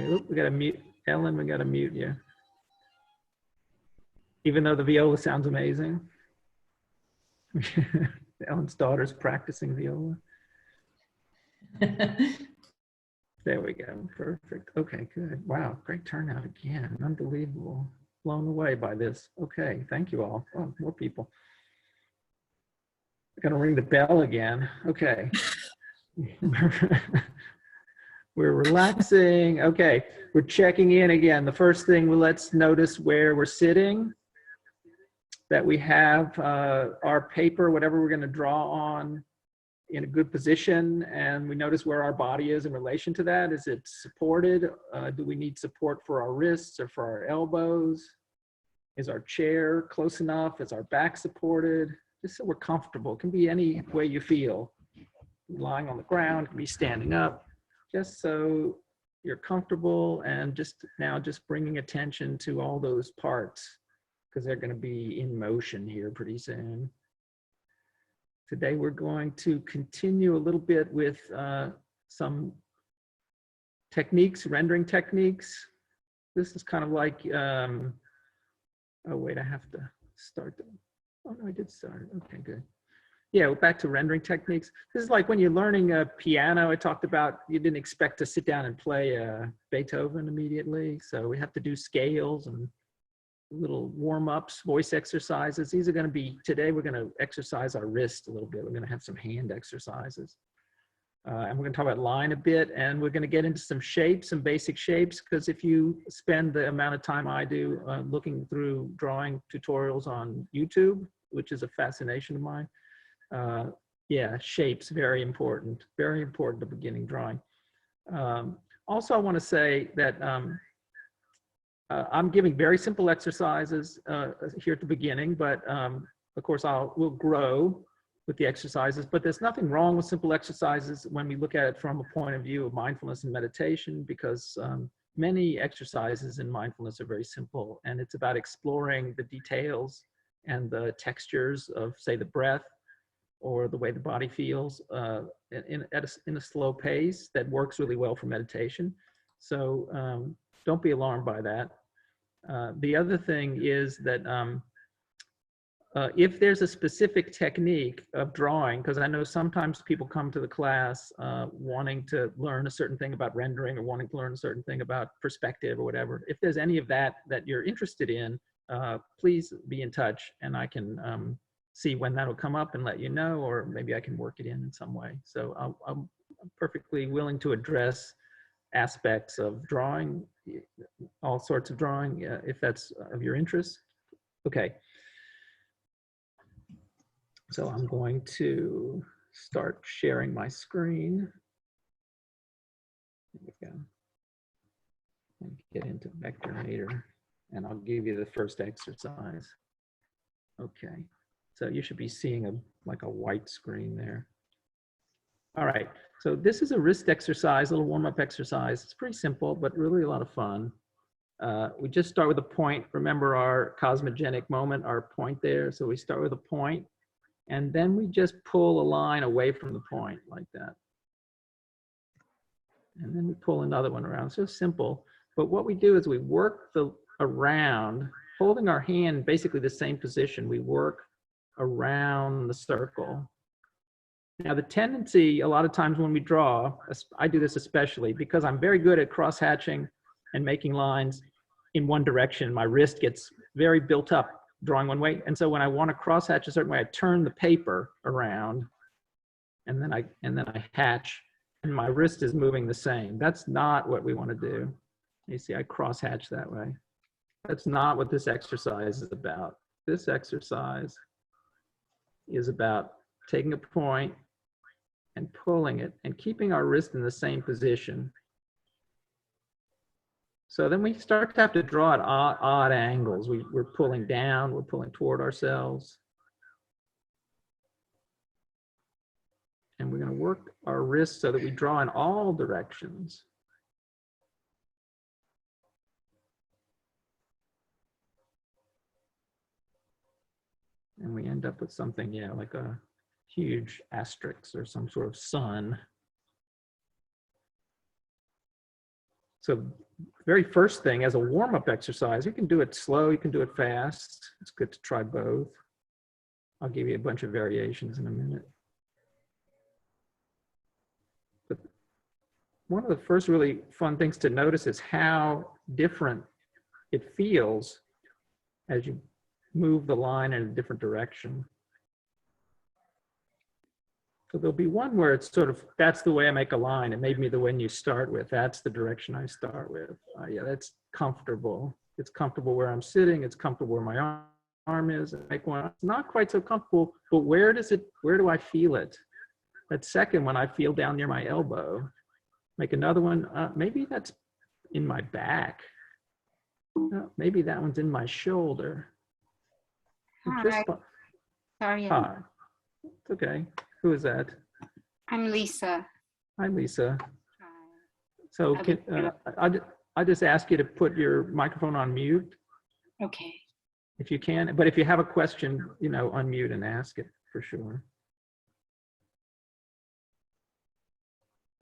Okay, oop, we got to mute. Ellen, we got to mute you. Even though the viola sounds amazing. Ellen's daughter's practicing viola. There we go, perfect. Okay, good. Wow, great turnout again, unbelievable. Blown away by this. Okay, thank you all. Oh, more people. I'm gonna ring the bell again. Okay. We're relaxing. Okay, we're checking in again. The first thing, let's notice where we're sitting, that we have our paper, whatever we're gonna draw on, in a good position, and we notice where our body is in relation to that. Is it supported? Do we need support for our wrists or for our elbows? Is our chair close enough? Is our back supported? Just so we're comfortable. It can be any way you feel. Lying on the ground, it can be standing up, just so you're comfortable, and just bringing attention to all those parts, because they're going to be in motion here pretty soon. Today we're going to continue a little bit with some techniques, rendering techniques. This is kind of like, oh wait, I have to start. Oh no, I did start. Okay, good. Yeah, we're back to rendering techniques. This is like when you're learning a piano. I talked about you didn't expect to sit down and play Beethoven immediately. So we have to do scales and little warm-ups, voice exercises. These are going to be, today we're going to exercise our wrist a little bit. We're going to have some hand exercises. And we're going to talk about line a bit, and we're going to get into some shapes, some basic shapes, because if you spend the amount of time I do looking through drawing tutorials on YouTube, which is a fascination of mine, yeah, shapes, very important to beginning drawing. Also, I want to say that I'm giving very simple exercises here at the beginning, but of course we'll grow with the exercises, but there's nothing wrong with simple exercises when we look at it from a point of view of mindfulness and meditation, because many exercises in mindfulness are very simple, and it's about exploring the details and the textures of, say, the breath or the way the body feels in a slow pace that works really well for meditation. So don't be alarmed by that. The other thing is that if there's a specific technique of drawing, because I know sometimes people come to the class wanting to learn a certain thing about rendering or wanting to learn a certain thing about perspective or whatever. If there's any of that that you're interested in, please be in touch, and I can see when that'll come up and let you know, or maybe I can work it in some way. So I'm perfectly willing to address aspects of drawing, all sorts of drawing, if that's of your interest. Okay. So I'm going to start sharing my screen. There we go. And get into Vectorinator, and I'll give you the first exercise. Okay. So you should be seeing like a white screen there. All right, so this is a wrist exercise, a little warm-up exercise. It's pretty simple, but really a lot of fun. We just start with a point. Remember our cosmogenic moment, our point there. So we start with a point, and then we just pull a line away from the point like that. And then we pull another one around. It's just simple. But what we do is we work around, holding our hand basically the same position. We work around the circle. Now, the tendency, a lot of times when we draw, I do this especially because I'm very good at cross-hatching and making lines in one direction. My wrist gets very built up drawing one way. And so when I want to cross-hatch a certain way, I turn the paper around, and then I hatch, and my wrist is moving the same. That's not what we want to do. You see, I cross-hatch that way. That's not what this exercise is about. This exercise is about taking a point and pulling it and keeping our wrist in the same position. So then we start to have to draw at odd angles. We're pulling down, we're pulling toward ourselves. And we're going to work our wrist so that we draw in all directions. And we end up with something, yeah, like a huge asterisk or some sort of sun. So very first thing, as a warm-up exercise, you can do it slow, you can do it fast. It's good to try both. I'll give you a bunch of variations in a minute. But one of the first really fun things to notice is how different it feels as you move the line in a different direction. So there'll be one where it's sort of, that's the way I make a line. It made me the one you start with. That's the direction I start with. Yeah, that's comfortable. It's comfortable where I'm sitting. It's comfortable where my arm is. I make one. It's not quite so comfortable, but where do I feel it? That second one I feel down near my elbow. Make another one. Maybe that's in my back. Maybe that one's in my shoulder. Hi. Sorry. Hi. It's okay. Who is that? I'm Lisa. Hi, Lisa. Hi. So I just ask you to put your microphone on mute. Okay. If you can, but if you have a question, you know, unmute and ask it for sure.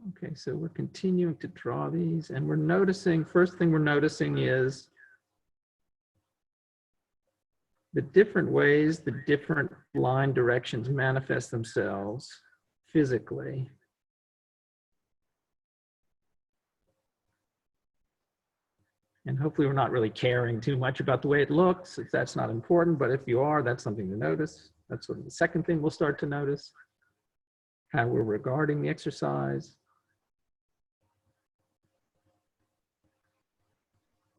Okay, so we're continuing to draw these and we're noticing, first thing we're noticing is the different ways the different line directions manifest themselves physically. And hopefully we're not really caring too much about the way it looks, if that's not important, but if you are, that's something to notice. That's sort of the second thing we'll start to notice, how we're regarding the exercise.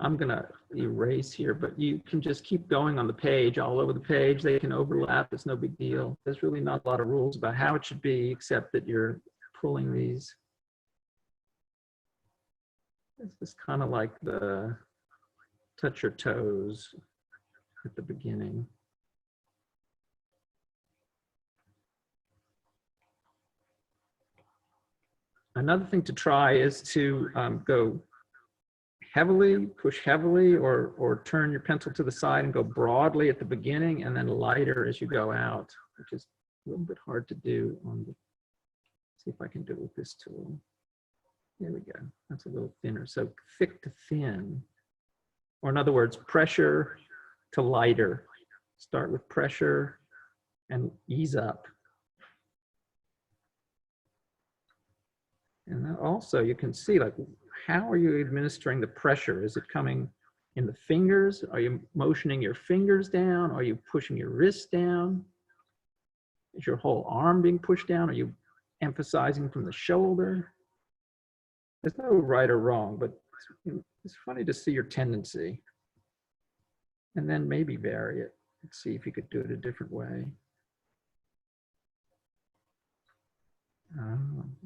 I'm gonna erase here, but you can just keep going on the page, all over the page. They can overlap, it's no big deal. There's really not a lot of rules about how it should be, except that you're pulling these. It's just kind of like the touch your toes at the beginning. Another thing to try is to go heavily, push heavily, or turn your pencil to the side and go broadly at the beginning and then lighter as you go out, which is a little bit hard to do on the, see if I can do it with this tool. There we go, that's a little thinner. So thick to thin, or in other words, pressure to lighter. Start with pressure and ease up. And also you can see, like, how are you administering the pressure? Is it coming in the fingers? Are you motioning your fingers down? Are you pushing your wrist down? Is your whole arm being pushed down? Are you emphasizing from the shoulder? There's no right or wrong, but it's funny to see your tendency. And then maybe vary it. Let's see if you could do it a different way.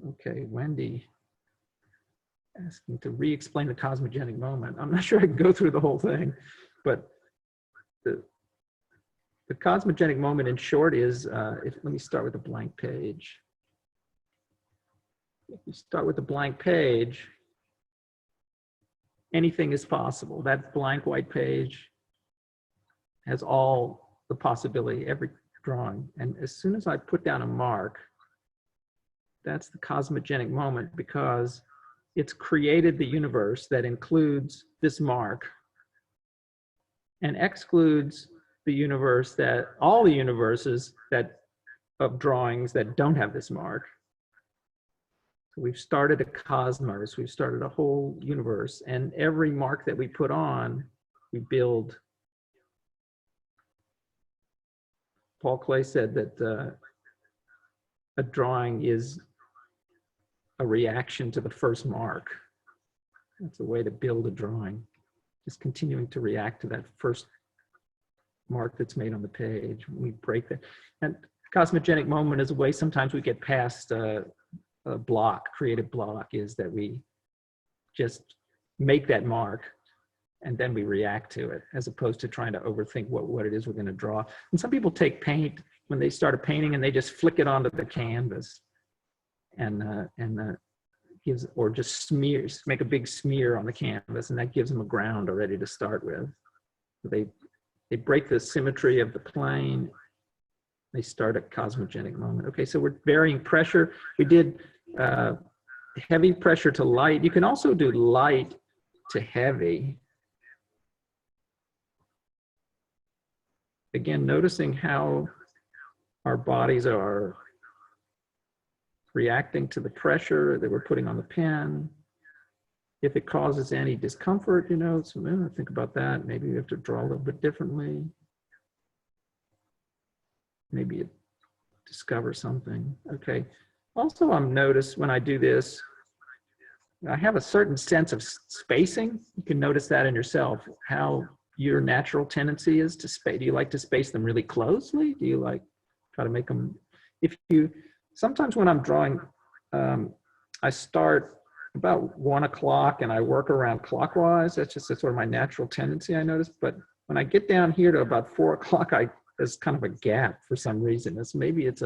Okay, Wendy asking to re-explain the cosmogenic moment. I'm not sure I can go through the whole thing, but the cosmogenic moment in short is, let me start with a blank page. If you start with a blank page, anything is possible. That blank white page has all the possibility, every drawing. And as soon as I put down a mark, that's the cosmogenic moment, because it's created the universe that includes this mark and excludes the universe that, all the universes that, of drawings that don't have this mark. So we've started a cosmos, we've started a whole universe, and every mark that we put on, we build. Paul Klee said that a drawing is a reaction to the first mark. That's a way to build a drawing. Just continuing to react to that first mark that's made on the page. We break that. And cosmogenic moment is a way sometimes we get past a block, creative block, is that we just make that mark and then we react to it, as opposed to trying to overthink what it is we're going to draw. And some people take paint when they start a painting and they just flick it onto the canvas. And gives, or just smears, make a big smear on the canvas, and that gives them a ground already to start with. So they break the symmetry of the plane. They start at cosmogenic moment. Okay, so we're varying pressure. We did heavy pressure to light. You can also do light to heavy. Again, noticing how our bodies are reacting to the pressure that we're putting on the pen. If it causes any discomfort, you know, so think about that. Maybe we have to draw a little bit differently. Maybe it discover something. Okay. Also, I'm noticed when I do this, I have a certain sense of spacing. You can notice that in yourself, how your natural tendency is to space. Do you like to space them really closely? Do you like try to make them, sometimes when I'm drawing, I start about 1 o'clock and I work around clockwise. That's just sort of my natural tendency, I notice. But when I get down here to about 4 o'clock, there's kind of a gap for some reason. Maybe it's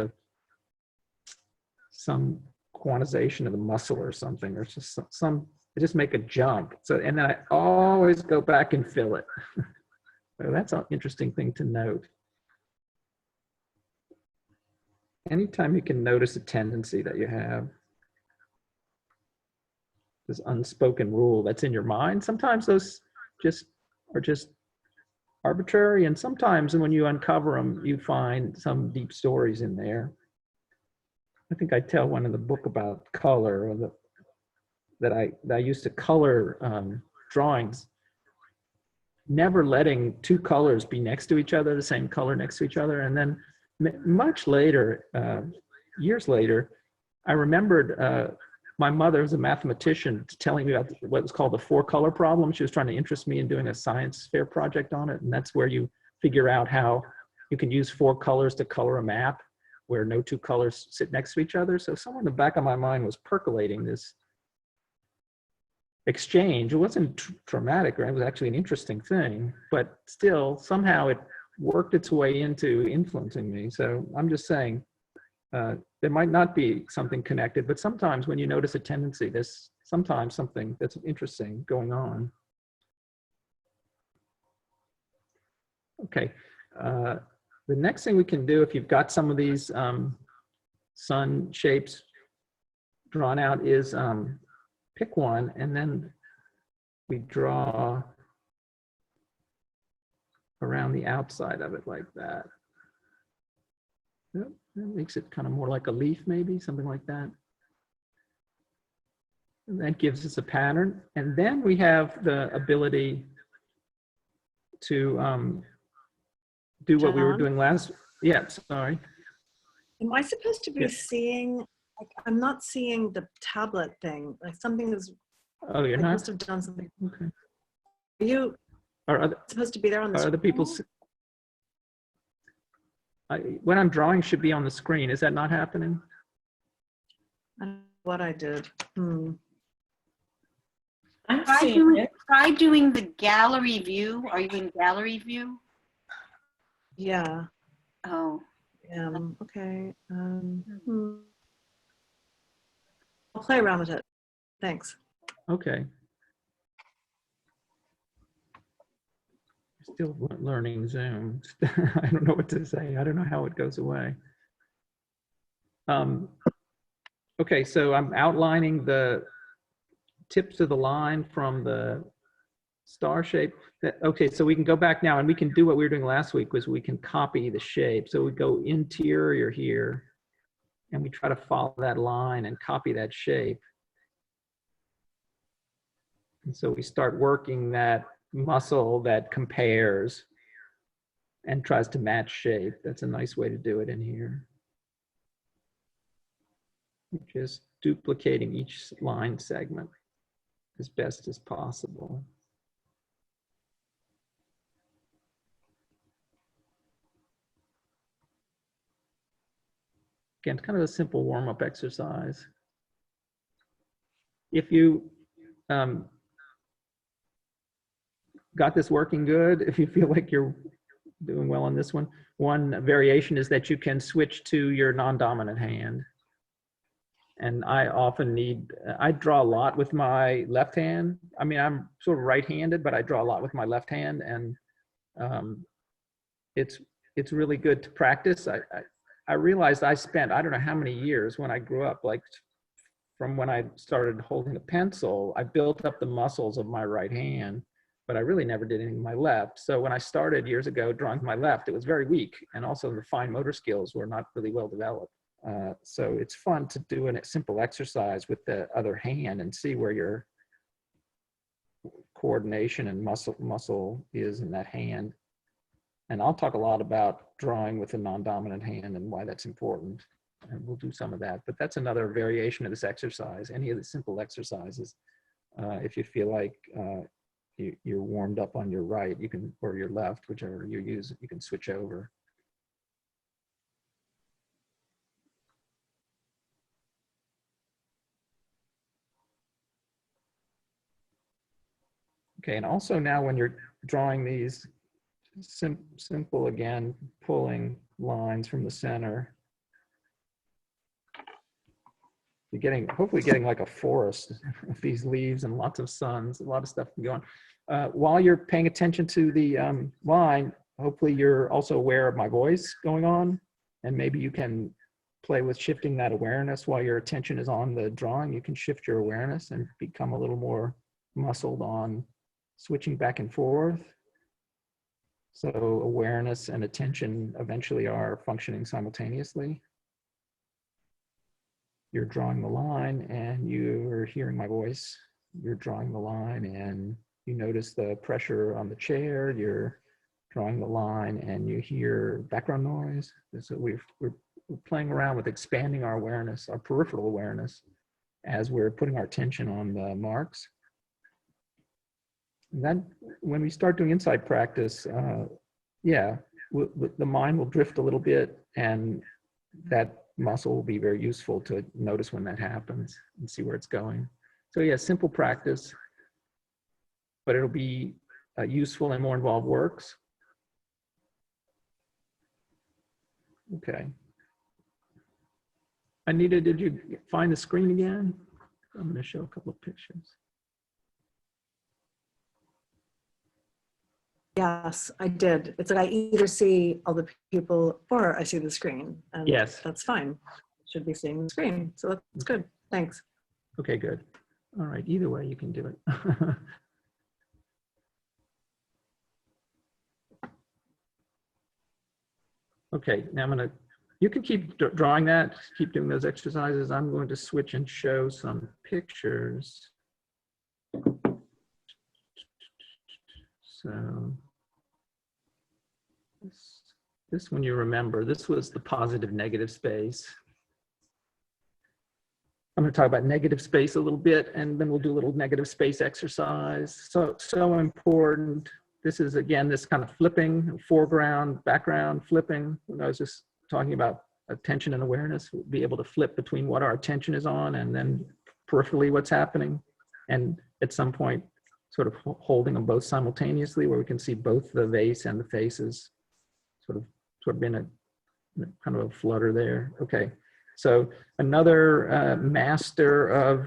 some quantization of the muscle or something, or just I just make a jump. So, and then I always go back and fill it. So that's an interesting thing to note. Anytime you can notice a tendency that you have, this unspoken rule that's in your mind, sometimes those are just arbitrary, and sometimes when you uncover them, you find some deep stories in there. I think I tell one in the book about color, that I used to color drawings, never letting two colors be next to each other, the same color next to each other. And then much later, years later, I remembered my mother was a mathematician telling me about what was called the 4-color problem. She was trying to interest me in doing a science fair project on it. And that's where you figure out how you can use 4 colors to color a map where no 2 colors sit next to each other. So somewhere in the back of my mind was percolating this exchange. It wasn't traumatic, right? It was actually an interesting thing, but still somehow it worked its way into influencing me. So I'm just saying, there might not be something connected, but sometimes when you notice a tendency, there's sometimes something that's interesting going on. Okay, the next thing we can do, if you've got some of these sun shapes drawn out, is pick one, and then we draw around the outside of it like that. Yep, that makes it kind of more like a leaf, maybe, something like that. And that gives us a pattern. And then we have the ability to do what we were doing last. Yeah, sorry. Am I supposed to be seeing, like, I'm not seeing the tablet thing, like something is, oh, you're I not? must have done something. Okay. Are you supposed to be there on the screen? Are the people, when I'm drawing should be on the screen. Is that not happening? I don't know what I did. Try doing the gallery view. Are you in gallery view? Yeah. Oh. Okay. I'll play around with it. Thanks. Okay. Still learning Zoom. I don't know what to say. I don't know how it goes away. Okay, so I'm outlining the tips of the line from the star shape. Okay, so we can go back now and we can do what we were doing last week, was we can copy the shape. So we go interior here and we try to follow that line and copy that shape. And so we start working that muscle that compares and tries to match shape. That's a nice way to do it in here. Just duplicating each line segment as best as possible. Again, it's kind of a simple warm-up exercise. If you got this working good, if you feel like you're doing well on this one, one variation is that you can switch to your non-dominant hand. And I often I draw a lot with my left hand. I mean, I'm sort of right-handed, but I draw a lot with my left hand, and it's really good to practice. I realized I spent, I don't know how many years when I grew up, like from when I started holding a pencil, I built up the muscles of my right hand, but I really never did anything with my left. So when I started years ago drawing with my left, it was very weak. And also the fine motor skills were not really well developed. So it's fun to do a simple exercise with the other hand and see where your coordination and muscle is in that hand. And I'll talk a lot about drawing with a non-dominant hand and why that's important. And we'll do some of that, but that's another variation of this exercise. Any of the simple exercises, if you feel like you're warmed up on your right, you can, or your left, whichever you use, you can switch over. Okay, and also now when you're drawing these simple, again, pulling lines from the center, you're hopefully getting like a forest of these leaves and lots of suns, a lot of stuff can go on. While you're paying attention to the line, hopefully you're also aware of my voice going on, and maybe you can play with shifting that awareness while your attention is on the drawing. You can shift your awareness and become a little more muscled on switching back and forth. So awareness and attention eventually are functioning simultaneously. You're drawing the line and you're hearing my voice. You're drawing the line and you notice the pressure on the chair. You're drawing the line and you hear background noise. So we're playing around with expanding our awareness, our peripheral awareness, as we're putting our attention on the marks. And then when we start doing insight practice, the mind will drift a little bit, and that muscle will be very useful to notice when that happens and see where it's going. So yeah, simple practice, but it'll be useful in more involved works. Okay. Anita, did you find the screen again? I'm going to show a couple of pictures. Yes, I did. It's like I either see all the people or I see the screen. And yes, that's fine. Should be seeing the screen. So that's good. Thanks. Okay, good. All right. Either way, you can do it. Okay, now you can keep drawing that, keep doing those exercises. I'm going to switch and show some pictures. So this one you remember, this was the positive negative space. I'm going to talk about negative space a little bit, and then we'll do a little negative space exercise. So important. This is, again, this kind of flipping, foreground, background, flipping. When I was just talking about attention and awareness, we'll be able to flip between what our attention is on and then peripherally what's happening. And at some point, sort of holding them both simultaneously, where we can see both the vase and the faces sort of in a kind of a flutter there. Okay, so another master of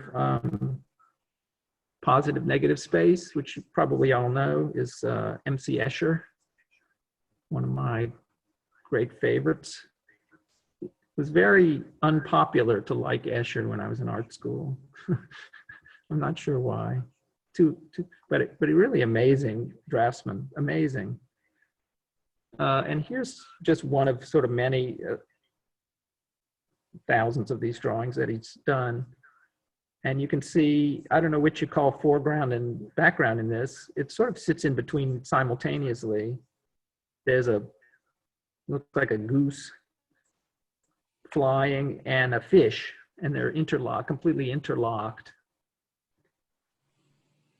positive negative space, which you probably all know, is MC Escher, one of my great favorites. It was very unpopular to like Escher when I was in art school. I'm not sure why. But really amazing draftsman, amazing. And here's just one of sort of many thousands of these drawings that he's done. And you can see, I don't know which you call foreground and background in this. It sort of sits in between simultaneously. There's looks like a goose flying and a fish, and they're interlocked, completely interlocked.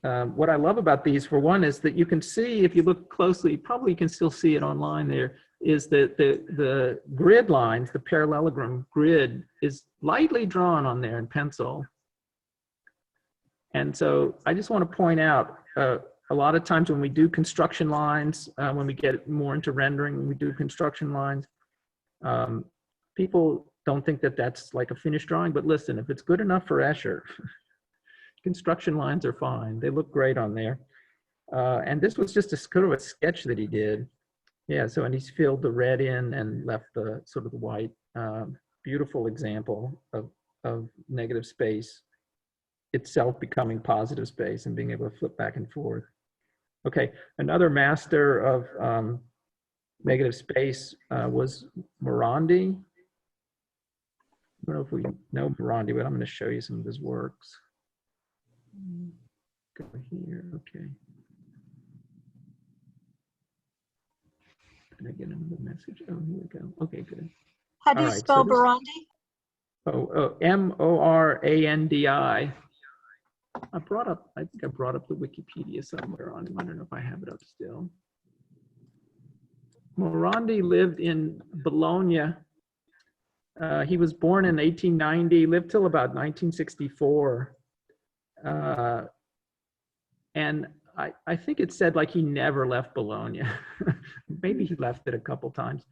What I love about these, for one, is that you can see, if you look closely, probably you can still see it online there, is that the grid lines, the parallelogram grid, is lightly drawn on there in pencil. And so I just want to point out, a lot of times when we do construction lines, when we get more into rendering, when we do construction lines, people don't think that that's like a finished drawing, but listen, if it's good enough for Escher, construction lines are fine. They look great on there. And this was just a sort of a sketch that he did. Yeah, so, and he's filled the red in and left the sort of the white. Beautiful example of of negative space itself becoming positive space and being able to flip back and forth. Okay, another master of negative space was Morandi. I don't know if we know Morandi, but I'm going to show you some of his works. Go here, okay. Did I get another message? Oh, here we go. Okay, good. How do you All right, spell so this- Burundi? Morandi. I think I brought up the Wikipedia somewhere on him. I don't know if I have it up still. Morandi lived in Bologna. He was born in 1890, lived till about 1964. And I think it said like he never left Bologna. Maybe he left it a couple times.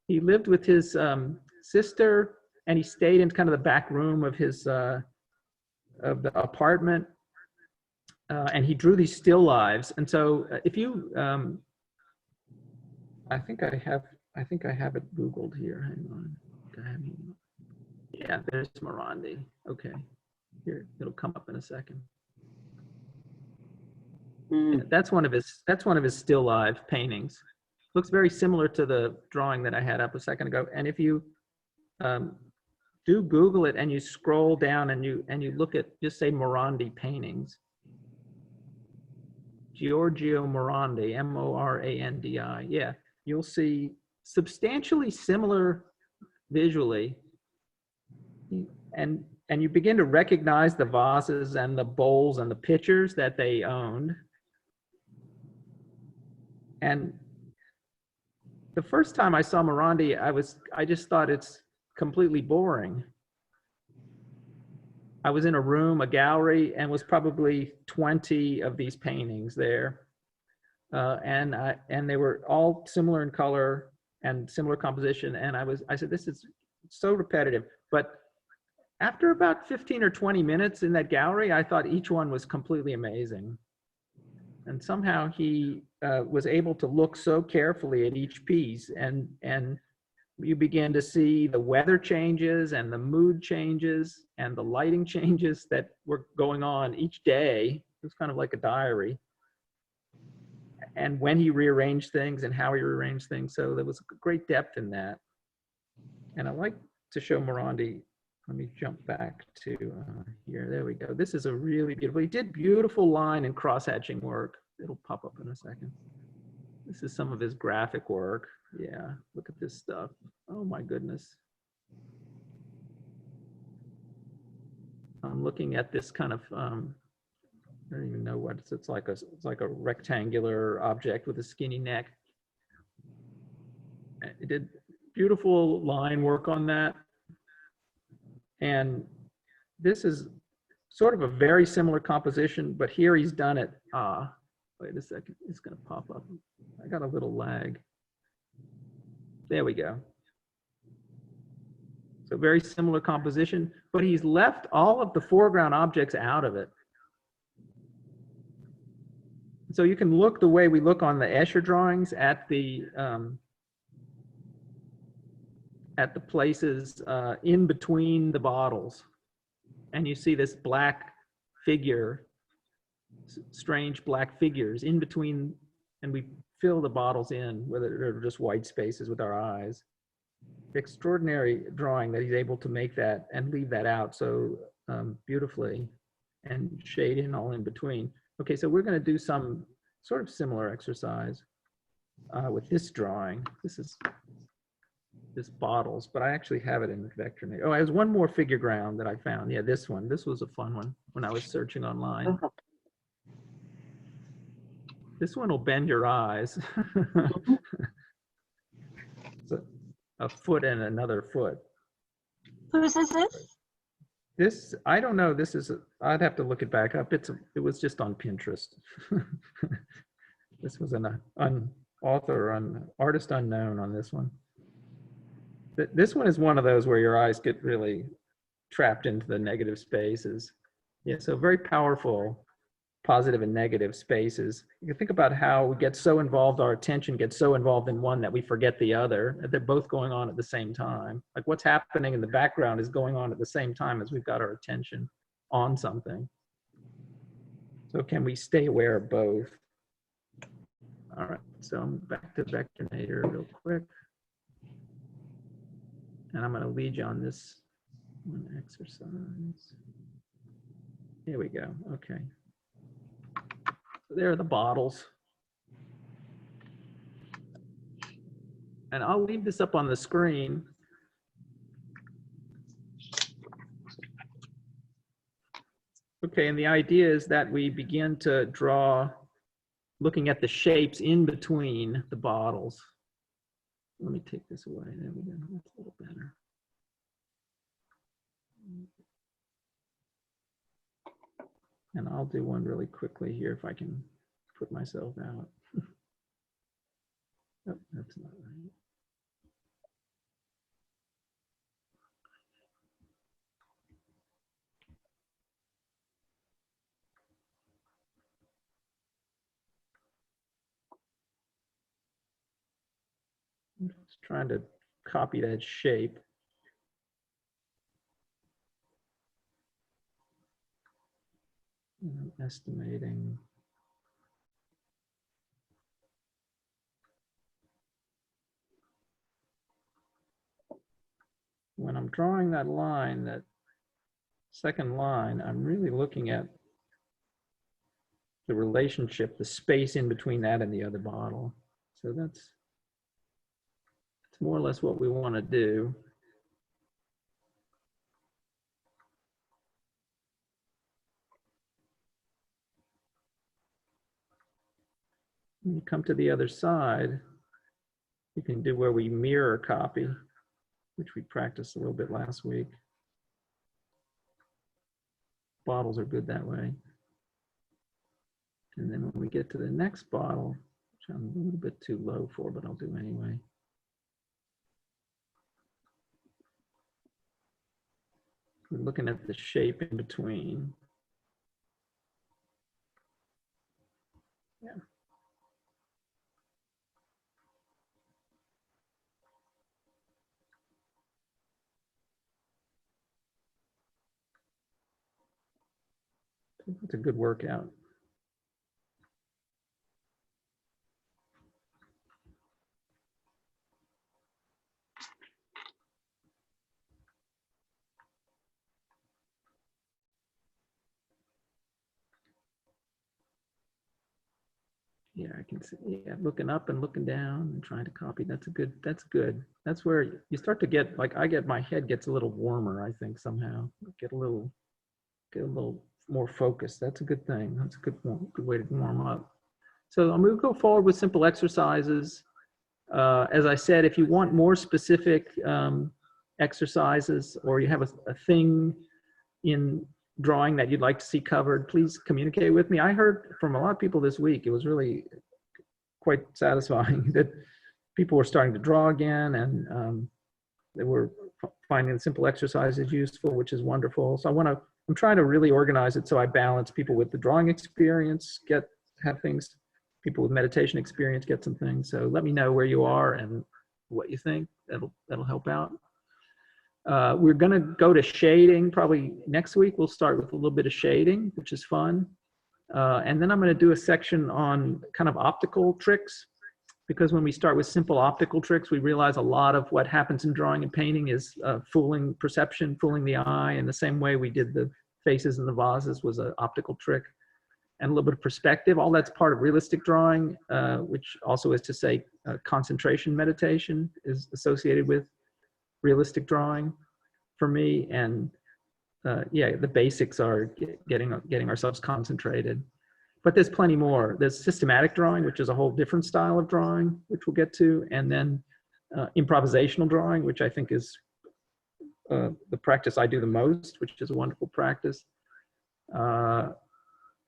He lived with his sister, and he stayed in kind of the back room of his of the apartment. And he drew these still lives. And so if you, I think I have it Googled here. Hang on. Yeah, there's Morandi. Okay, here it'll come up in a second. Yeah, that's one of his still life paintings. Looks very similar to the drawing that I had up a second ago. And if you do Google it and you scroll down and you look at, just say Morandi paintings, Giorgio Morandi, Morandi. Yeah, you'll see substantially similar visually, and you begin to recognize the vases and the bowls and the pitchers that they owned. And the first time I saw Morandi, I just thought it's completely boring. I was in a room, a gallery, and was probably 20 of these paintings there. And they were all similar in color and similar composition. And I said, this is so repetitive. But after about 15 or 20 minutes in that gallery, I thought each one was completely amazing. And somehow he was able to look so carefully at each piece, and you begin to see the weather changes and the mood changes and the lighting changes that were going on each day. It was kind of like a diary. And when he rearranged things and how he rearranged things. So there was great depth in that. And I like to show Morandi. Let me jump back to here. There we go. This is a really beautiful, he did beautiful line and cross-hatching work. It'll pop up in a second. This is some of his graphic work. Yeah, look at this stuff. Oh my goodness. I'm looking at this kind of, I don't even know what it's like a rectangular object with a skinny neck. It did beautiful line work on that. And this is sort of a very similar composition, but here he's done it. Wait a second, it's gonna pop up. I got a little lag. There we go. So very similar composition, but he's left all of the foreground objects out of it. So you can look the way we look on the Escher drawings at the places in between the bottles. And you see this black figure, strange black figures in between, and we fill the bottles in, whether they're just white spaces with our eyes. Extraordinary drawing that he's able to make that and leave that out so beautifully and shade in all in between. Okay, so we're going to do some sort of similar exercise with this drawing. This is bottles, but I actually have it in vector. Oh, there's one more figure ground that I found. Yeah, this one. This was a fun one when I was searching online. This one will bend your eyes. So, a foot and another foot. Whose is this? This, I don't know. This is, I'd have to look it back up. It was just on Pinterest. This was an artist unknown on this one. This one is one of those where your eyes get really trapped into the negative spaces. Yeah, so very powerful positive and negative spaces. You can think about how we get so involved, our attention gets so involved in one that we forget the other. They're both going on at the same time. Like what's happening in the background is going on at the same time as we've got our attention on something. So can we stay aware of both? All right, so I'm back to Vectornator real quick. And I'm going to lead you on this one exercise. Here we go. Okay. So there are the bottles. And I'll leave this up on the screen. Okay, and the idea is that we begin to draw, looking at the shapes in between the bottles. Let me take this away. There we go. That's a little better. And I'll do one really quickly here if I can put myself out. Oh, that's not right. I'm just trying to copy that shape. I'm estimating. When I'm drawing that line, that second line, I'm really looking at the relationship, the space in between that and the other bottle. So that's more or less what we want to do. When you come to the other side, you can do where we mirror copy, which we practiced a little bit last week. Bottles are good that way. And then when we get to the next bottle, which I'm a little bit too low for, but I'll do anyway. We're looking at the shape in between. Yeah. It's a good workout. Yeah, I can see, yeah, looking up and looking down and trying to copy. That's good. That's where you start to get, like, my head gets a little warmer, I think, somehow. Get a little more focused. That's a good thing. That's a good way to warm up. So I'm going to go forward with simple exercises. As I said, if you want more specific exercises, or you have a thing in drawing that you'd like to see covered, please communicate with me. I heard from a lot of people this week, it was really quite satisfying that people were starting to draw again, and they were finding the simple exercises useful, which is wonderful. So I'm trying to really organize it so I balance people with the drawing experience, have things, people with meditation experience get some things. So let me know where you are and what you think. That'll help out. We're going to go to shading probably next week. We'll start with a little bit of shading, which is fun. And then I'm going to do a section on kind of optical tricks, because when we start with simple optical tricks, we realize a lot of what happens in drawing and painting is fooling perception, fooling the eye, in the same way we did the faces and the vases was an optical trick. And a little bit of perspective. All that's part of realistic drawing, which also is to say concentration meditation is associated with realistic drawing for me. And yeah, the basics are getting ourselves concentrated. But there's plenty more. There's systematic drawing, which is a whole different style of drawing, which we'll get to. And then improvisational drawing, which I think is the practice I do the most, which is a wonderful practice.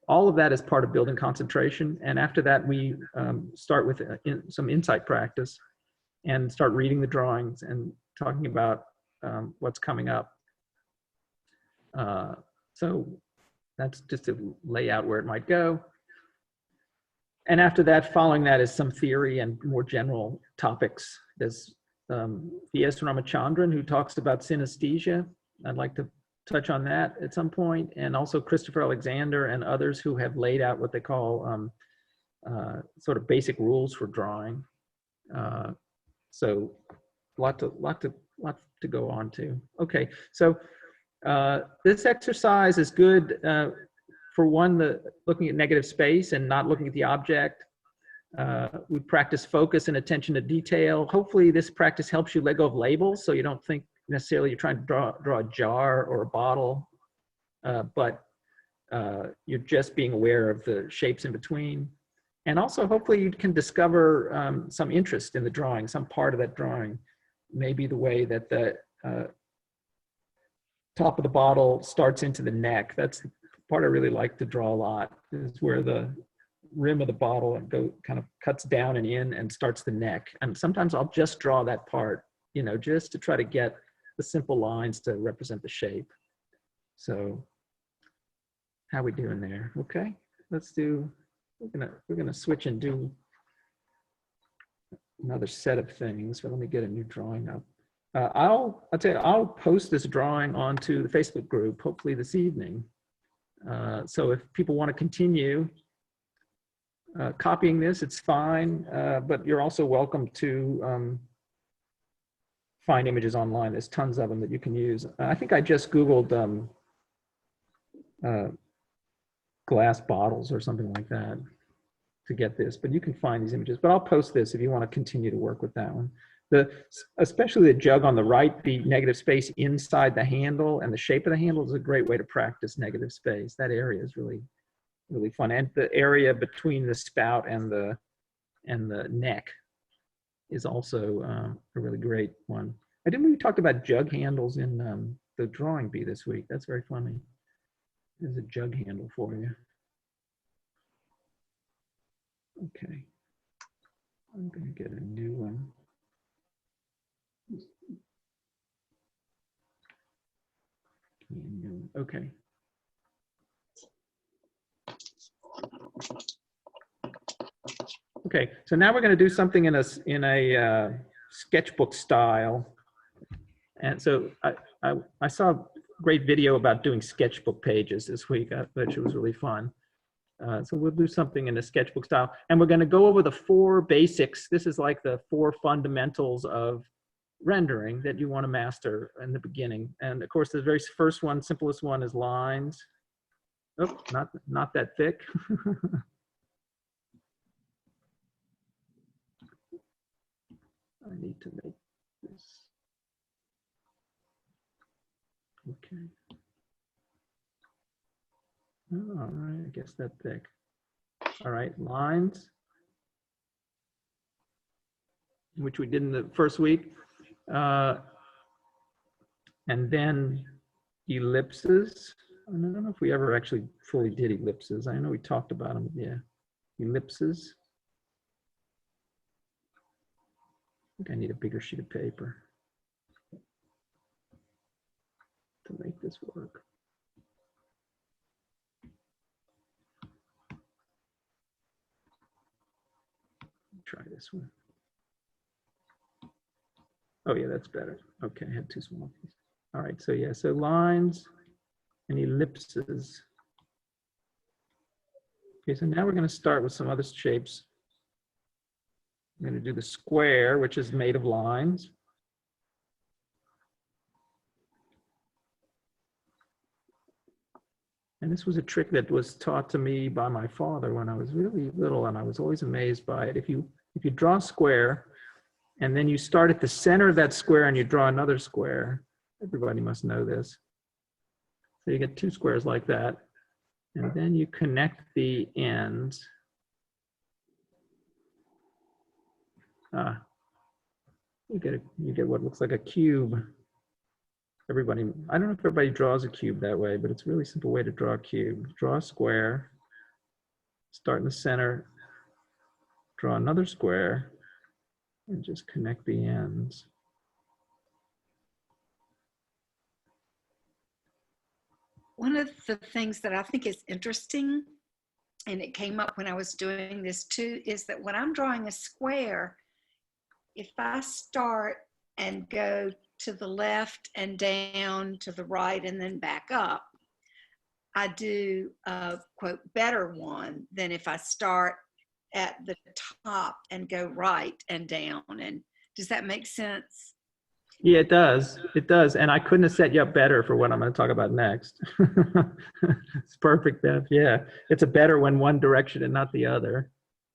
All of that is part of building concentration. And after that, we start with some insight practice and start reading the drawings and talking about what's coming up. So That's just to lay out where it might go. And after that, following that is some theory and more general topics. There's V.S. Ramachandran, who talks about synesthesia. I'd like to touch on that at some point. And also Christopher Alexander and others who have laid out what they call sort of basic rules for drawing. So lot to go on to. Okay, so this exercise is good for one, looking at negative space and not looking at the object. We practice focus and attention to detail. Hopefully this practice helps you let go of labels, so you don't think necessarily you're trying to draw a jar or a bottle, but you're just being aware of the shapes in between. And also hopefully you can discover some interest in the drawing, some part of that drawing. Maybe the way that the top of the bottle starts into the neck. That's the part I really like to draw a lot, is where the rim of the bottle kind of cuts down and in and starts the neck. And sometimes I'll just draw that part, you know, just to try to get the simple lines to represent the shape. So how we doing there? Okay, let's do, we're gonna switch and do another set of things. But let me get a new drawing up. I'll tell you, I'll post this drawing onto the Facebook group, hopefully this evening. So if people want to continue copying this, it's fine, but you're also welcome to find images online. There's tons of them that you can use. I think I just Googled glass bottles or something like that to get this, but you can find these images. But I'll post this if you want to continue to work with that one. Especially the jug on the right, the negative space inside the handle and the shape of the handle is a great way to practice negative space. That area is really, really fun. And the area between the spout and the neck is also a really great one. I didn't know we talked about jug handles in the drawing bee this week. That's very funny. There's a jug handle for you. Okay. I'm going to get a new one. Okay. Okay, so now we're going to do something in a sketchbook style. And so I saw a great video about doing sketchbook pages this week, which was really fun. So we'll do something in a sketchbook style. And we're going to go over the 4 basics. This is like the 4 fundamentals of rendering that you want to master in the beginning. And of course, the very first one, simplest one, is lines. Oh, not that thick. I need to make this. Okay. Oh, all right, I guess that thick. All right, lines, which we did in the first week. And then ellipses. I don't know if we ever actually fully did ellipses. I know we talked about them, yeah. Ellipses. I think I need a bigger sheet of paper to make this work. Try this one. Oh yeah, that's better. Okay, I had too small pieces. All right, so yeah, so lines and ellipses. Okay, so now we're going to start with some other shapes. I'm going to do the square, which is made of lines. And this was a trick that was taught to me by my father when I was really little, and I was always amazed by it. If you draw a square, and then you start at the center of that square and you draw another square, everybody must know this. So you get 2 squares like that, and then you connect the ends. You get what looks like a cube. I don't know if everybody draws a cube that way, but it's a really simple way to draw a cube. Draw a square, start in the center, draw another square, and just connect the ends. one of the things that I think is interesting, and it came up when I was doing this too, is that when I'm drawing a square, if I start and go to the left and down to the right and then back up, I do a quote better one than if I start at the top and go right and down. And does that make sense? Yeah, it does. It does. And I couldn't have set you up better for what I'm going to talk about next. It's perfect, Bev. Yeah, it's a better one direction and not the other.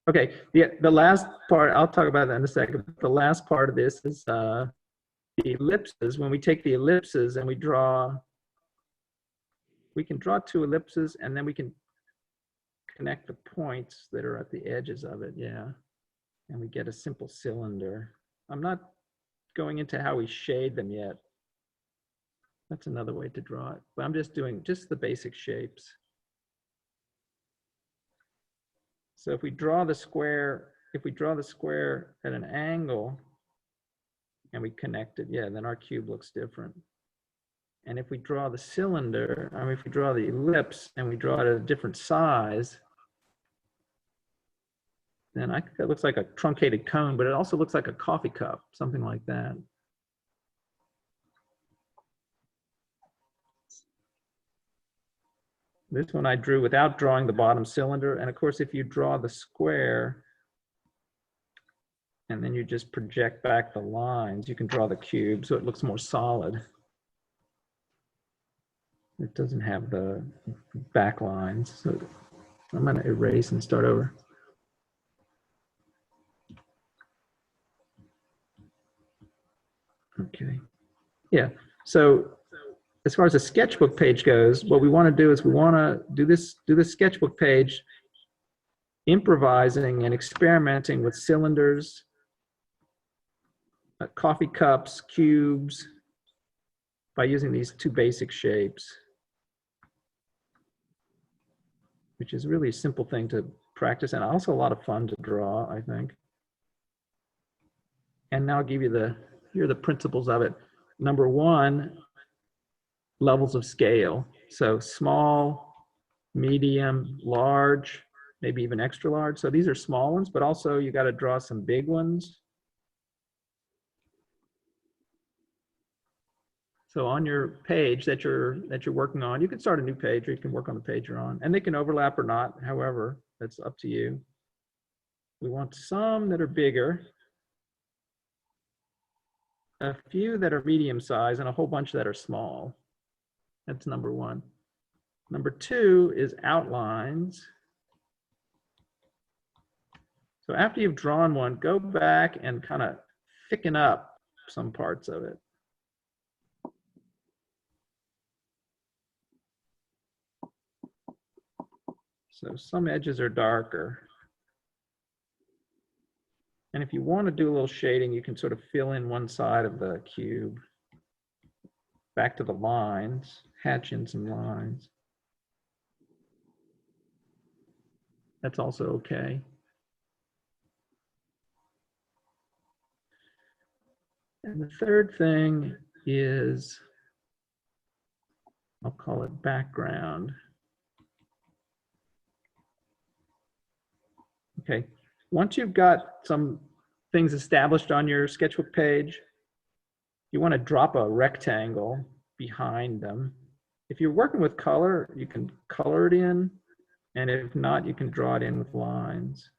Okay, the last part, I'll talk about that in a second. The last part of this is the ellipses. When we take the ellipses and we can draw two ellipses, and then we can connect the points that are at the edges of it, yeah. And we get a simple cylinder. I'm not going into how we shade them yet. That's another way to draw it. But I'm just doing just the basic shapes. So if we draw the square, at an angle and we connect it, yeah, then our cube looks different. And if we draw the cylinder, if we draw the ellipse and we draw it at a different size, then it looks like a truncated cone, but it also looks like a coffee cup, something like that. This one I drew without drawing the bottom cylinder. And of course, if you draw the square and then you just project back the lines, you can draw the cube so it looks more solid. It doesn't have the back lines. So I'm going to erase and start over. Okay. Yeah. So as far as the sketchbook page goes, what we want to do is we want to do this sketchbook page improvising and experimenting with cylinders, coffee cups, cubes, by using these two basic shapes, which is really a simple thing to practice and also a lot of fun to draw, I think. And now I'll give you here are the principles of it. Number one, levels of scale. So small, medium, large, maybe even extra large. So these are small ones, but also you got to draw some big ones. So on your page that you're working on, you can start a new page or you can work on the page you're on, and they can overlap or not. However, that's up to you. We want some that are bigger, a few that are medium size, and a whole bunch that are small. That's number one. Number two is outlines. So after you've drawn one, go back and kind of thicken up some parts of it. So some edges are darker. And if you want to do a little shading, you can sort of fill in one side of the cube. Back to the lines, hatch in some lines. That's also okay. And the third thing is, I'll call it background. Okay, once you've got some things established on your sketchbook page, you want to drop a rectangle behind them. If you're working with color, you can color it in, and if not, you can draw it in with lines.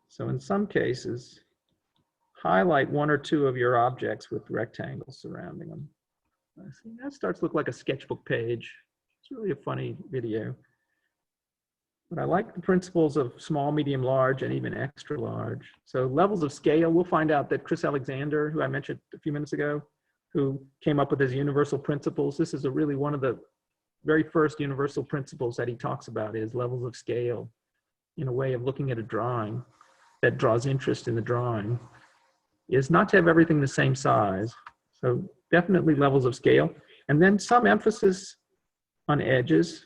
So in some cases, highlight one or two of your objects with rectangles surrounding them. See, that starts to look like a sketchbook page. It's really a funny video. But I like the principles of small, medium, large, and even extra large. So levels of scale, we'll find out that Chris Alexander, who I mentioned a few minutes ago, who came up with his universal principles, this is really one of the very first universal principles that he talks about, is levels of scale in a way of looking at a drawing that draws interest in the drawing, is not to have everything the same size. So definitely levels of scale. And then some emphasis on edges,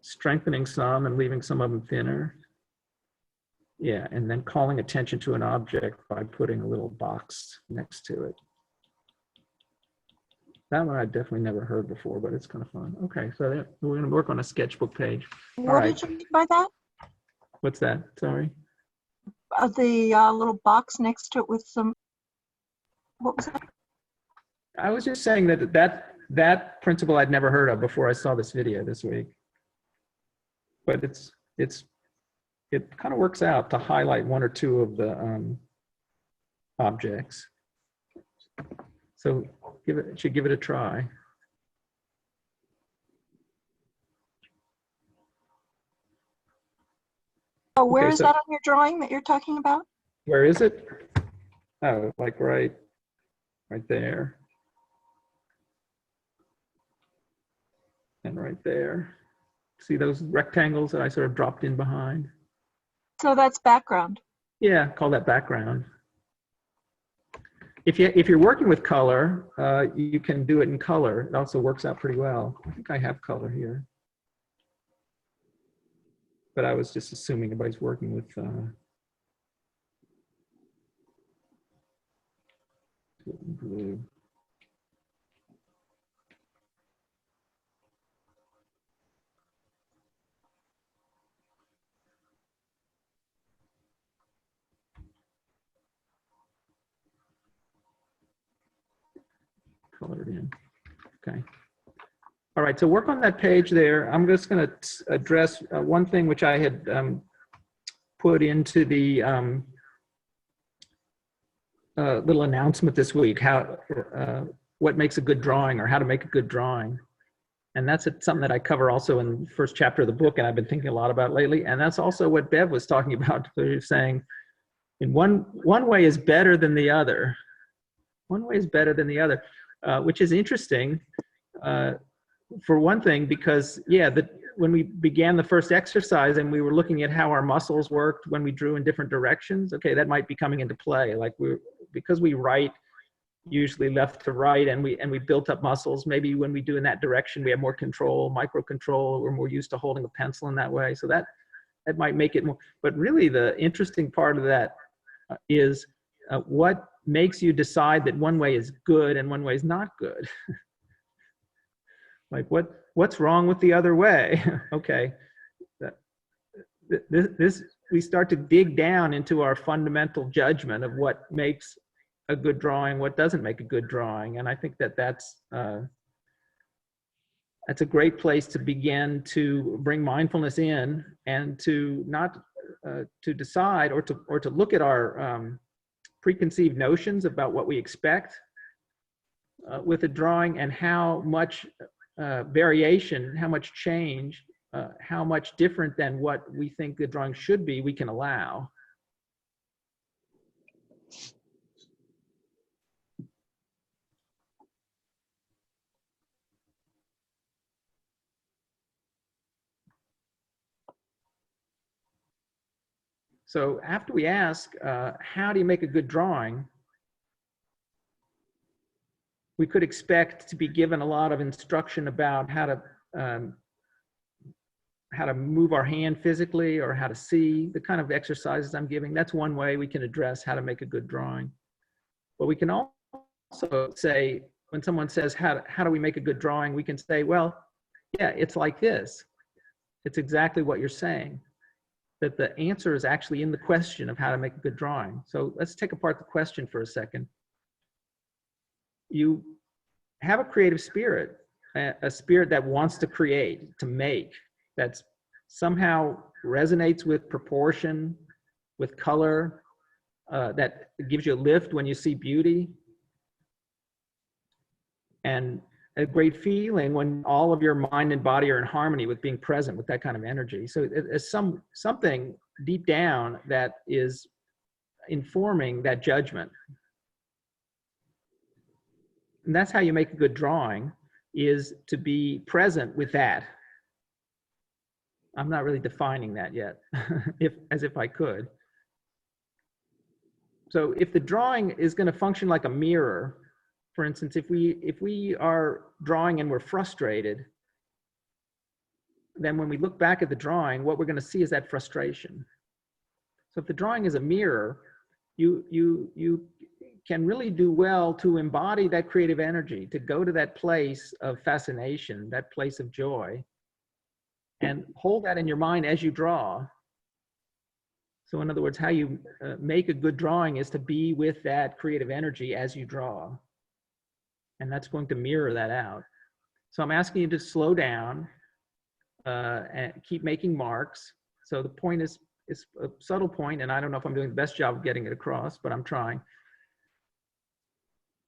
strengthening some and leaving some of them thinner. Yeah, and then calling attention to an object by putting a little box next to it. That one I definitely never heard before, but it's kind of fun. Okay, so we're going to work on a sketchbook page. What right. did you mean by that? What's that? Sorry. The little box next to it with some, what was that? I was just saying that principle I'd never heard of before I saw this video this week. But it kind of works out to highlight one or two of the objects. So should give it a try. Oh, where Okay, is so- that on your drawing that you're talking about? Where is it? Oh, like right there. And right there. See those rectangles that I sort of dropped in behind? So that's background. Yeah, call that background. If you're working with color, you can do it in color. It also works out pretty well. I think I have color here. But I was just assuming everybody's working with blue. Colored in. Okay. All right, so work on that page there. I'm just going to address one thing which I had put into the little announcement this week, what makes a good drawing or how to make a good drawing. And that's something that I cover also in the first chapter of the book, and I've been thinking a lot about lately. And that's also what Bev was talking about. She was saying, in one way is better than the other. One way is better than the other, which is interesting. For one thing, because when we began the first exercise and we were looking at how our muscles worked when we drew in different directions, okay, that might be coming into play. Like because we write usually left to right and we built up muscles, maybe when we do in that direction we have more control, micro control, we're more used to holding a pencil in that way. So that might make it more, but really the interesting part of that is what makes you decide that one way is good and one way is not good. Like what's wrong with the other way? Okay, we start to dig down into our fundamental judgment of what makes a good drawing, what doesn't make a good drawing, and I think that's a great place to begin to bring mindfulness in and to not to decide or to look at our preconceived notions about what we expect with a drawing and how much variation, how much change, how much different than what we think the drawing should be, we can allow. So after we ask, how do you make a good drawing? We could expect to be given a lot of instruction about how to move our hand physically or how to see, the kind of exercises I'm giving. That's one way we can address how to make a good drawing. But we can also say, when someone says, how do we make a good drawing? We can say, well, yeah, it's like this. It's exactly what you're saying. That the answer is actually in the question of how to make a good drawing. So let's take apart the question for a second. You have a creative spirit, a spirit that wants to create, to make, that somehow resonates with proportion, with color, that gives you a lift when you see beauty, and a great feeling when all of your mind and body are in harmony with being present with that kind of energy. So it's something deep down that is informing that judgment. And that's how you make a good drawing, is to be present with that. I'm not really defining that yet, as if I could. So if the drawing is going to function like a mirror, for instance, if we are drawing and we're frustrated, then when we look back at the drawing, what we're going to see is that frustration. So if the drawing is a mirror, you can really do well to embody that creative energy, to go to that place of fascination, that place of joy, and hold that in your mind as you draw. So in other words, how you make a good drawing is to be with that creative energy as you draw. And that's going to mirror that out. So I'm asking you to slow down and keep making marks. So the point is a subtle point, and I don't know if I'm doing the best job of getting it across, but I'm trying.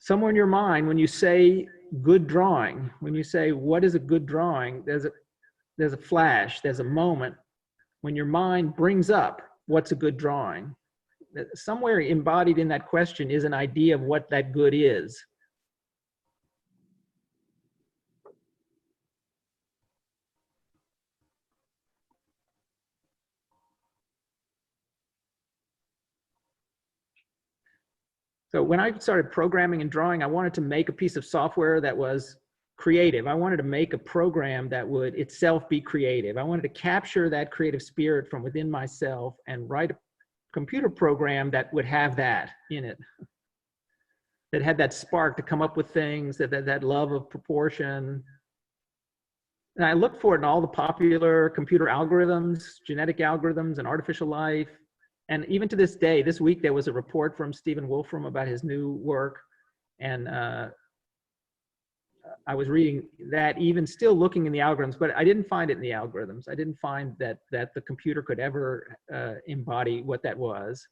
Somewhere in your mind, when you say good drawing, when you say what is a good drawing, there's a flash, there's a moment when your mind brings up what's a good drawing. Somewhere embodied in that question is an idea of what that good is. So when I started programming and drawing, I wanted to make a piece of software that was creative. I wanted to make a program that would itself be creative. I wanted to capture that creative spirit from within myself and write a computer program that would have that in it, that had that spark to come up with things, that love of proportion. And I looked for it in all the popular computer algorithms, genetic algorithms, and artificial life. And even to this day, this week, there was a report from Stephen Wolfram about his new work. And I was reading that, even still looking in the algorithms, but I didn't find it in the algorithms. I didn't find that the computer could ever embody what that was.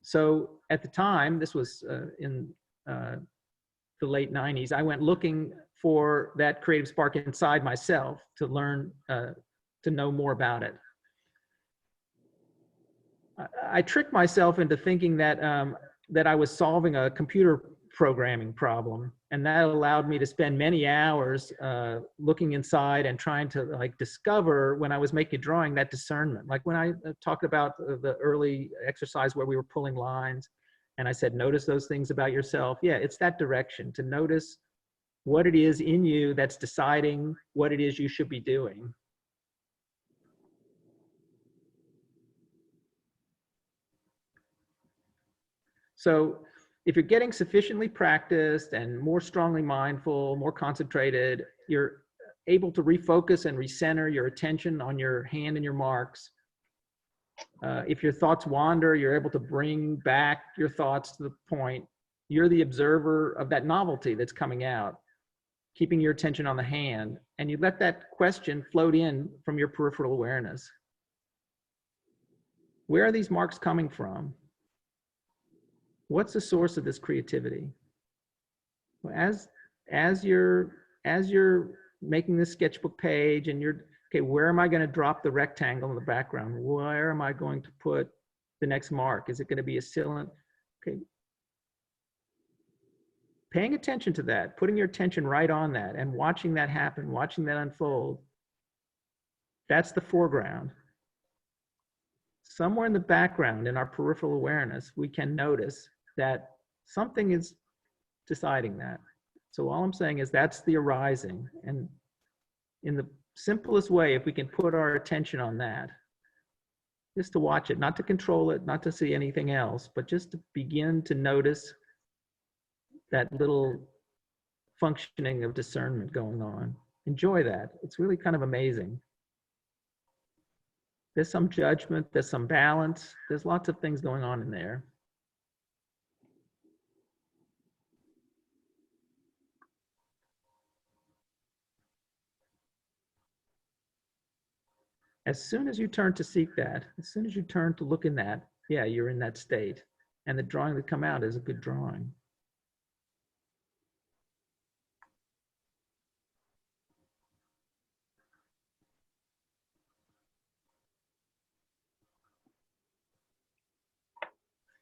So at the time, this was in the late 90s, I went looking for that creative spark inside myself to learn, to know more about it. I tricked myself into thinking that that I was solving a computer programming problem, and that allowed me to spend many hours looking inside and trying to like discover, when I was making a drawing, that discernment. Like when I talked about the early exercise where we were pulling lines, and I said, notice those things about yourself. Yeah, it's that direction, to notice what it is in you that's deciding what it is you should be doing. So if you're getting sufficiently practiced and more strongly mindful, more concentrated, you're able to refocus and recenter your attention on your hand and your marks. If your thoughts wander, you're able to bring back your thoughts to the point. You're the observer of that novelty that's coming out, keeping your attention on the hand, and you let that question float in from your peripheral awareness. Where are these marks coming from? What's the source of this creativity? Well, as you're making this sketchbook page and you're, okay, where am I going to drop the rectangle in the background? Where am I going to put the next mark? Is it going to be a cylinder? Okay. Paying attention to that, putting your attention right on that and watching that happen, watching that unfold. That's the foreground. Somewhere in the background, in our peripheral awareness, we can notice that something is deciding that. So all I'm saying is that's the arising. And in the simplest way, if we can put our attention on that, just to watch it, not to control it, not to see anything else, but just to begin to notice that little functioning of discernment going on. Enjoy that. It's really kind of amazing. There's some judgment, there's some balance, there's lots of things going on in there. As soon as you turn to seek that, as soon as you turn to look in that, yeah, you're in that state. And the drawing that come out is a good drawing.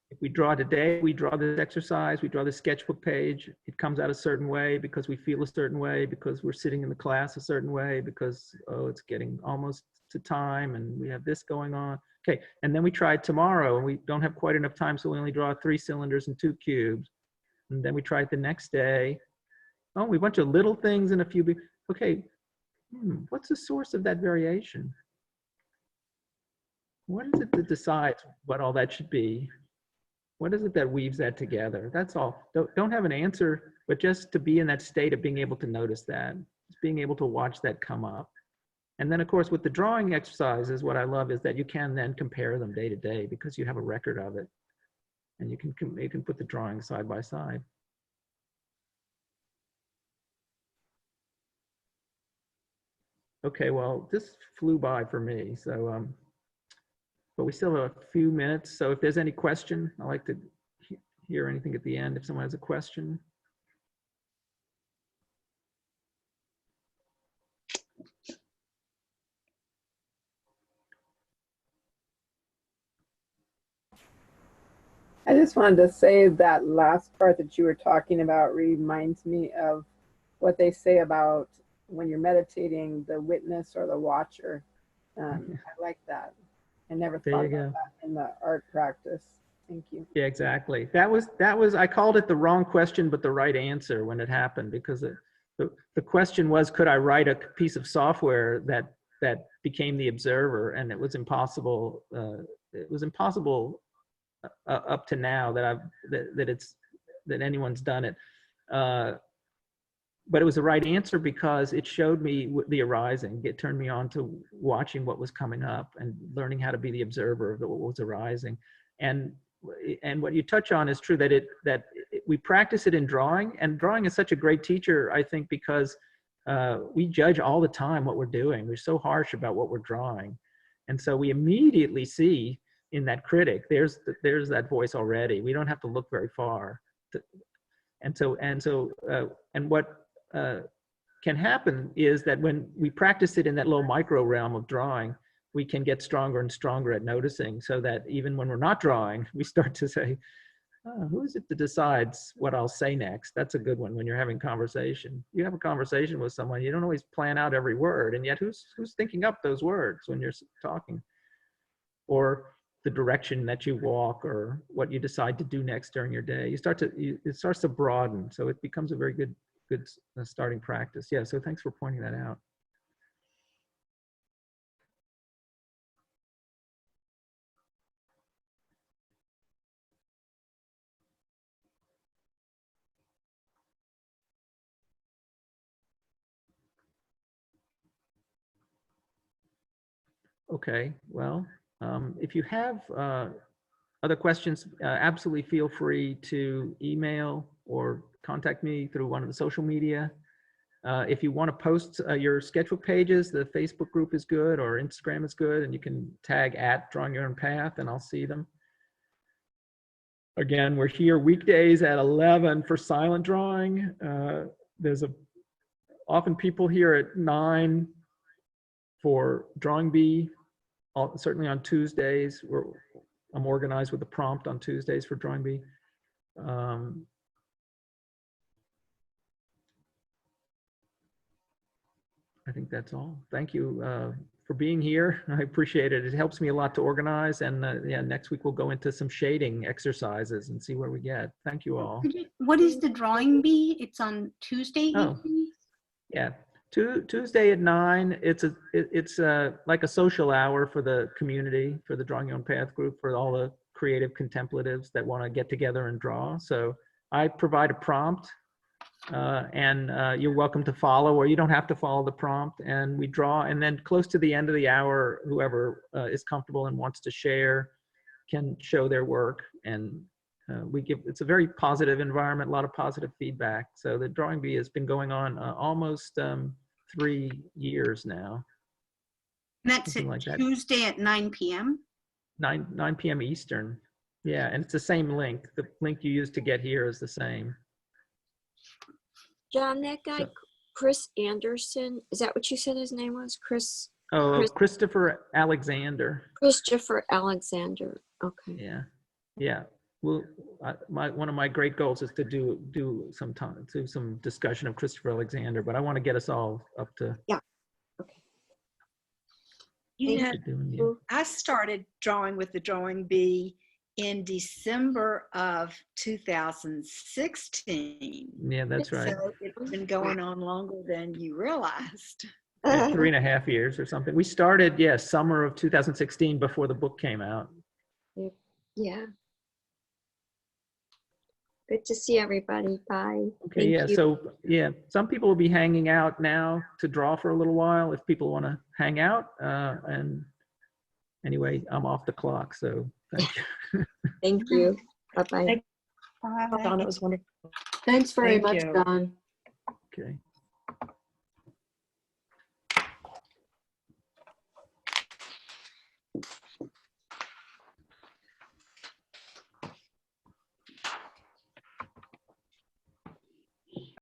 If we draw today, we draw this exercise, we draw the sketchbook page, it comes out a certain way because we feel a certain way, because we're sitting in the class a certain way, because, oh, it's getting almost to time and we have this going on. Okay, and then we try it tomorrow and we don't have quite enough time, so we only draw 3 cylinders and 2 cubes. And then we try it the next day. Oh, we have a bunch of little things and a few big, okay, what's the source of that variation? What is it that decides what all that should be? What is it that weaves that together? That's all. Don't have an answer, but just to be in that state of being able to notice that, just being able to watch that come up. And then, of course, with the drawing exercises, what I love is that you can then compare them day to day because you have a record of it. And you can put the drawings side by side. Okay, well, this flew by for me. So, but we still have a few minutes. So if there's any question, I like to hear anything at the end if someone has a question. I just wanted to say that last part that you were talking about reminds me of what they say about when you're meditating, the witness or the watcher. I like that. I never thought about that in the art practice. Thank you. Yeah, exactly. That was, I called it the wrong question, but the right answer when it happened, because the question was, could I write a piece of software that became the observer? And it was impossible. It was impossible up to now that anyone's done it. But it was the right answer because it showed me the arising. It turned me on to watching what was coming up and learning how to be the observer of what was arising. And what you touch on is true, that we practice it in drawing, and drawing is such a great teacher, I think, because we judge all the time what we're doing. We're so harsh about what we're drawing. And so we immediately see in that critic, there's that voice already. We don't have to look very far. And what can happen is that when we practice it in that little micro realm of drawing, we can get stronger and stronger at noticing, so that even when we're not drawing, we start to say, oh, who is it that decides what I'll say next? That's a good one when you're having conversation. You have a conversation with someone, you don't always plan out every word, and yet who's thinking up those words when you're talking? Or the direction that you walk, or what you decide to do next during your day. It starts to broaden, so it becomes a very good starting practice. Yeah, so thanks for pointing that out. Okay, well, if you have other questions, absolutely feel free to email or contact me through one of the social media. If you want to post your sketchbook pages, the Facebook group is good, or Instagram is good, and you can tag @Drawing Your Own Path, and I'll see them. Again, we're here weekdays at 11 for silent drawing. There's often people here at 9 for drawing bee. Certainly on Tuesdays, I'm organized with a prompt on Tuesdays for drawing bee. I think that's all. Thank you for being here. I appreciate it. It helps me a lot to organize. And yeah, next week we'll go into some shading exercises and see where we get. Thank you all. What is the drawing bee? It's on Tuesday Oh. evenings? Yeah, Tuesday at 9. It's like a social hour for the community, for the Drawing Your Own Path group, for all the creative contemplatives that want to get together and draw. So I provide a prompt, and you're welcome to follow, or you don't have to follow the prompt. And we draw, and then close to the end of the hour, whoever is comfortable and wants to share can show their work. And it's a very positive environment, a lot of positive feedback. So the drawing bee has been going on almost 3 years now. And that's Something like that. Tuesday at 9 p.m.? 9 p.m. Eastern. Yeah, and it's the same link. The link you used to get here is the same. John, that guy, So, Chris Anderson, is that what you said his name was? Christopher Alexander. Christopher Alexander. Okay. Yeah, yeah. Well, one of my great goals is to do some discussion of Christopher Alexander, but I want to get us all up to. Yeah. Okay. You know, Doing it. I started drawing with the drawing bee in December of 2016. Yeah, that's right. So it's been going on longer than you realized. Yeah, 3.5 years or something. We started, summer of 2016 before the book came out. Yeah. Good to see everybody. Bye. Okay, Thank yeah, you. so, yeah, some people will be hanging out now to draw for a little while if people want to hang out. And anyway, I'm off the clock, so thank you. Thank you. Bye-bye. Thank- Don, it was wonderful. Thanks very Thank much, you. Don. Okay.